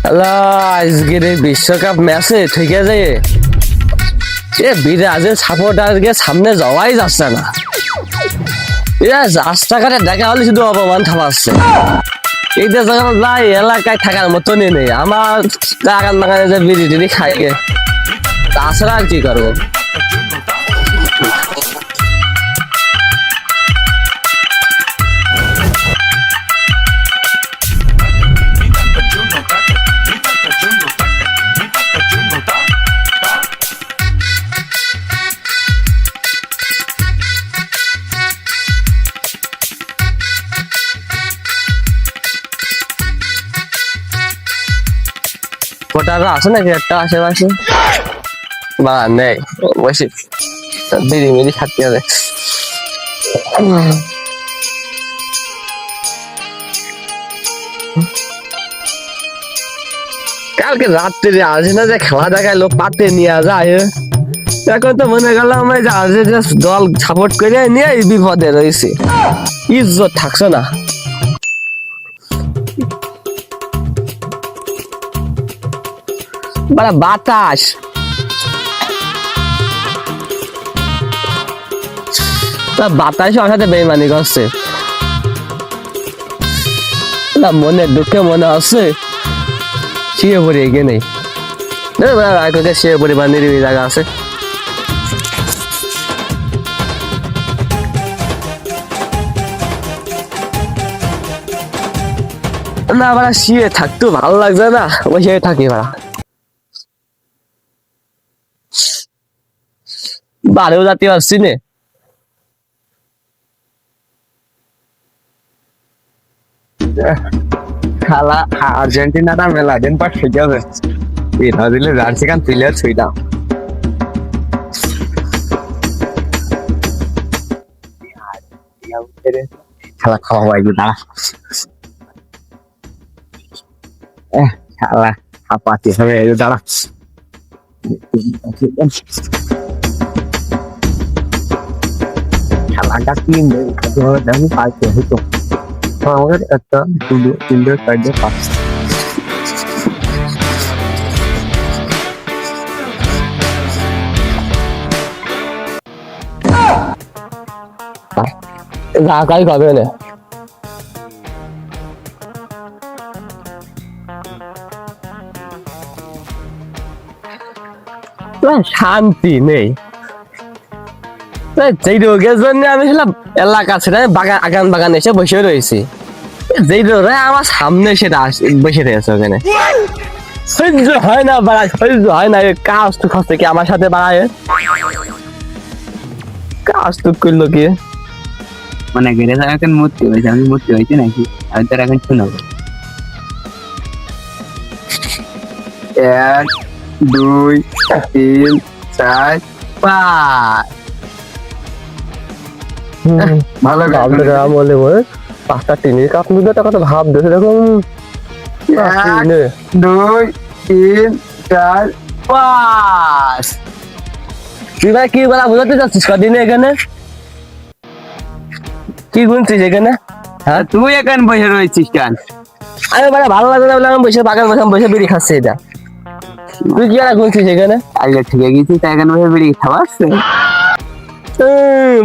আজকের এই বিশ্বকাপ ম্যাচে ঠিক আছে এ ব্রাজিল সাপোর্টারকে সামনে যাওয়াই যাচ্ছে না। রাস্তাঘাটে দেখা হলে শুধু অপমান থামাচ্ছে। এইটা যখন যাই এলাকায় থাকার মতনই নেই। আমার আগান বাগানে যে বিড়ি টিড়ি খাইয়ে তাছাড়া আর কি করবো। ভোটাররা আছে নাকি একটা আশেপাশে? বা নেই, বসে বিড়ি মিড়ি খাতে হবে। কালকে রাত্রে আসে না যে খেলা দেখায় লোক পাতে নিয়ে যায়। এখন তো মনে করলাম দল সাপোর্ট করে নিয়ে বিপদে রয়েছে, ইজ্জত থাকছে না। বাতাস বাতাস আমার সাথে বেইমানি করছে। মনে দুঃখে মনে হচ্ছে শুয়ে পড়ি এগিয়ে নেই, শুয়ে পড়ি বা নিরিবিলি জায়গা আছে। না বাড়া শুয়ে থাকতো ভালো লাগছে না, বসে থাকি বাড়া। বাড়িও যাতে পারছি না। খেলা আর্জেন্টিনাটা মেলা দিন পর ঠিক আছে, এটা দিলে জার্সি খান প্লেয়ার ছুইলাম। খেলা খাওয়া বাইরে দাঁড়া, খেলা হাঁপাতে হবে দাঁড়া। খেলাটা তিন পাইতে হইতো আমাদের একটা দুটো তিনটে চারটে পাঁচ। ঢাকাই খাবে না। শান্তি নেই যেই রোগের জন্য আমি এলাকা ছেড়ে বাগান আগান বাগান এসে বসে রয়েছি। যেই রোগে আমার সামনে সেটা বসে রয়েছে ওখানে, সহ্য হয় না বাড়া, সহ্য হয় না। কাজ তো খসে কি আমার সাথে বাড়ায়, কাজ তো করলো কি মানে গেলে এখন মূর্তি হয়েছে, আমি মূর্তি হয়েছি নাকি আমি তার এখন শোনাবো। 1 2 3 4 5 ভালো বলে বলে 5টা টিনের কাপ নিলে টাকা তো ভাব দেখে দেখুন। 1 2 3 4 5 তুই ভাই কি বলা বুঝাতে যাচ্ছিস কদিনে এখানে? কি গুনছিস এখানে? হ্যাঁ তুই এখন বসে রয়েছিস কেন? আমি মানে ভালো লাগে না বলে আমি বসে বাগান বসে বসে বিড়ি খাচ্ছি। এটা তুই কি আর গুনছিস এখানে? আগে ঠিক গেছি তাই এখন বসে বিড়ি খাওয়াস।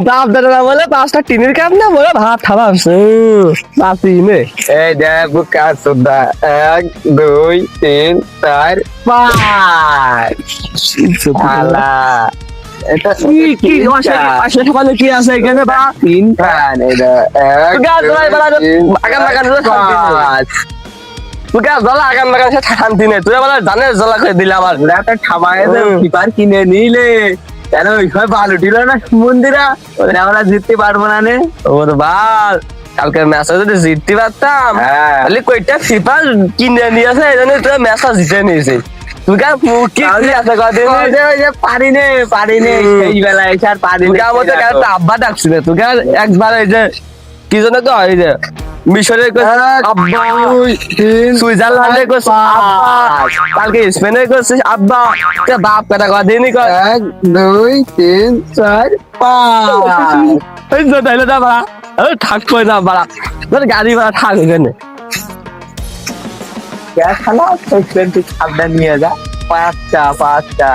বাপ দাদা বলে 5টা টিনের কাপ না বলে ভাত খাওয়াচ্ছে। এই দেখ বুকা সুদা 1 2 3 4 5 আলা এটা কি পাশে সকালে কি আছে এখানে বা 3 খান এটা 1 গাছ ধরাই বলা আগান বাগান গাছ জ্বলা আগান বাগান সে শান্তি নেই। তুই বলে জানে জ্বলা করে দিলে আমার রাতে খাবায় কিপার কিনে নিলে কেন ওইভাবে ভালো দিল না মন্দিরা, আমরা জিততে পারবো না নে। ওর বাল কালকে ম্যাচে যদি জিততে পারতাম তাহলে কয়টা ফিফা কিনে নিয়েছে, এই জন্য তুই ম্যাচটা জিতে নিয়েছিস। তুই কি আছে পারি নে সেই বেলায় এসে আর পারি আব্বা ডাকছি না তোকে একবার। এই যে কি জন্য তো এই যে মিশরের আব্বা, সুইজারল্যান্ডে কালকে স্পেনে করছিস আব্বা, বাপ কথা কদিনই কর 1 2 3 4 5 তাইলে না বাড়া, থাকবো না বাড়া, গাড়ি ভাড়া থাক এখানে। খেলা তুই সাবধান নিয়ে যা 5টা